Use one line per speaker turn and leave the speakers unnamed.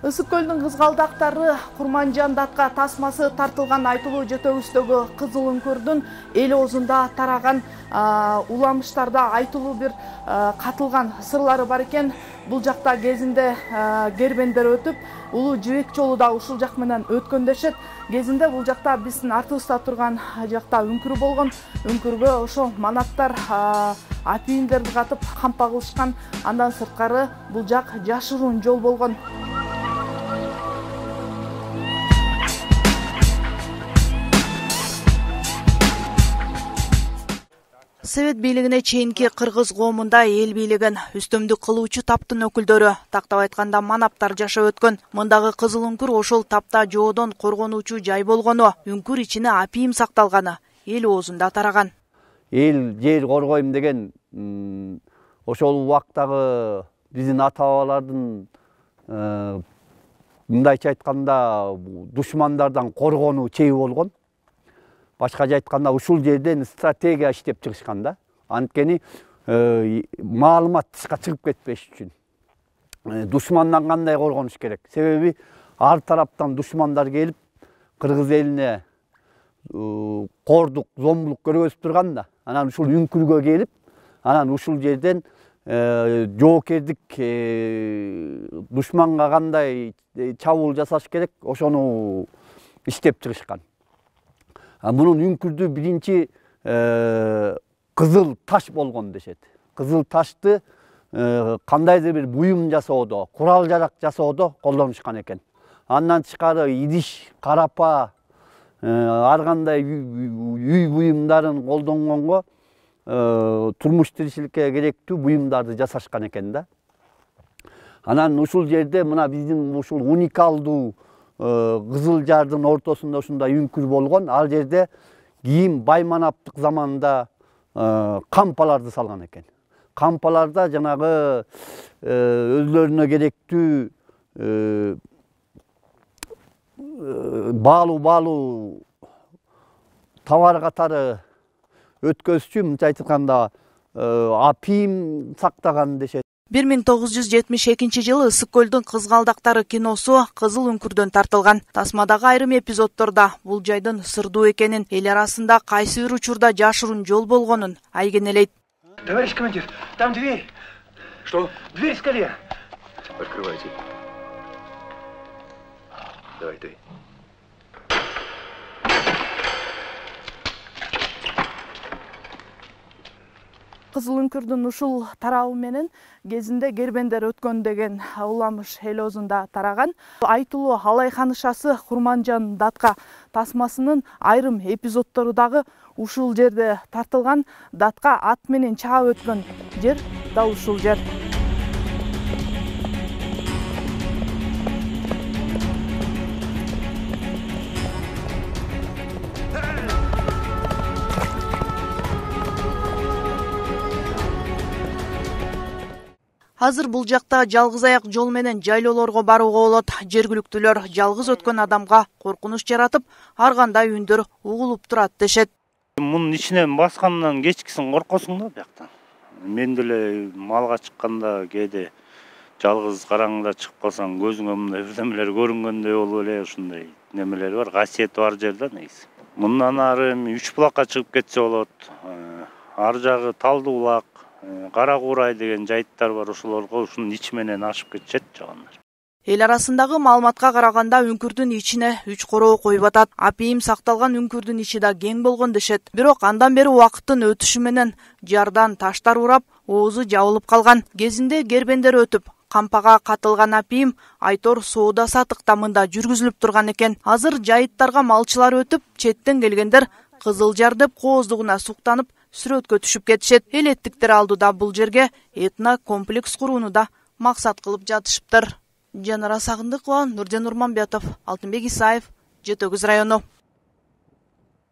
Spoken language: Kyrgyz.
Ысык көлдүн кызгалдактары Курманжан датка тасмасы тартылган айтылуу жетөгүстөгү кызыл үңкүрдүн эл оозунда тараган уламыштарда айтылуу бир катылган сырлары бар экен. Бул жакта кезинде кербендер өтүп, улуу жибек жолу да ушул жак менен өткөн дешет. Кезинде бул жакта биздин артыбызда турган жакта үңкүр болгон. Үңкүргө ошо манаптар апийимдерди катып кампа кылышкан. Андан сырткары бул жак жашыруун жол болгон. Совет бийлигине чейинки кыргыз коомунда эл бийлигин үстөмдүк кылуучу таптын өкүлдөрү, тактап айтканда манаптар жашап өткөн. Мындагы кызыл үңкүр ошол тапта жоодон коргонуучу жай болгону, үңкүр ичине апийим сакталганы эл оозунда тараган.
Эл жер коргойм деген ошол убактагы биздин ата-бабалардын мындайча айтканда душмандардан коргонуу чеби болгон. Башкача айтканда ушул жерден стратегия иштеп чыгышкан да. Анткени маалымат тышка чыгып кетпеш үчүн. Душмандан кандай коргонуш керек? Себеби ар тараптан душмандар келип кыргыз элине кордук, зомбулук көргөзүп турган да. Анан ушул үңкүргө келип, анан ушул жерден жоокердик душманга кандай чабуул жасаш керек, ошону иштеп чыгышкан. Мунун үңкүрдү биринчи кызыл таш болгон дешет. Кызыл ташты кандайдыр бир буюм жасоодо, курал жарак жасоодо колдонушкан экен. Андан тышкары идиш, карапа, ар кандай үй буюмдарын колдонгонго турмуш тиричиликке керектүү буюмдарды жасашкан экен да. Анан ушул жерде мына биздин ушул уникалдуу Кызыл Жардын ортосунда ушундай үңкүр болгон. Ал жерде кийин Байманаптык заманында кампаларды салган экен. Кампаларда жанагы өзлөрүнө керектүү баалуу товар катары өткөзүш үчүн мынча айтканда апийим сактаган дешет.
1972 жылы Ысык көлдүн кызгалдактары киносу кызыл үңкүрдөн тартылган. Тасмадагы айрым эпизоддордо бул жайдын сырдуу экенин, эл арасында кайсы бир учурда жашыруун жол болгонун айгинелейт.
Товарищ командир, там дверь.
Что?
Дверь скорее.
Открывайте. Давай ты.
Кызыл үңкүрдүн ушул тарабы менен кезинде кербендер өткөн деген уламыш эл оозунда тараган. Айтылуу Алай ханышасы Курманжан датка тасмасынын айрым эпизоддору дагы ушул жерде тартылган. Датка ат менен чаап өткөн жер дал ушул жер. Азыр бул жакта жалгыз аяк жол менен жайлоолорго барууга болот. Жергиликтүүлөр жалгыз өткөн адамга коркунуч жаратып, ар кандай үндөр угулуп турат дешет.
Мунун ичинен баскандан кечкисин коркосуң да бияктан. Мен деле малга чыкканда кээде жалгыз караңгыда чыгып калсаң көзүңө мындай бирдемелер көрүнгөндөй болуп эле ушундай немелери бар, касиети бар жер да негизи. Мындан ары Үч булакка чыгып кетсе болот. Ар жагы Талды булак, Кара Куурай деген жайыттар бар, ошолорго ушунун ичи менен ашып кетишет жагандар.
Эл арасындагы маалыматка караганда үңкүрдүн ичине 3 короо коюп атат. Апийим сакталган үңкүрдүн ичи да кең болгон дешет. Бирок андан бери убакыттын өтүшү менен жардан таштар урап, оозу жабылып калган. Кезинде кербендер өтүп, кампага катылган апийим айтор соода сатык тамында жүргүзүлүп турган экен. Азыр жайыттарга малчылар өтүп, четтен келгендер Кызыл Жар деп кооздугуна суктанып, сүрөткө түшүп кетишет. Элеттиктер алдыда бул жерге этно комплекс курууну да максат кылып жатышыптыр. Жанара Сагындыкова, Нурден Урманбетов, Алтынбек Исаев, Жетөгүз району.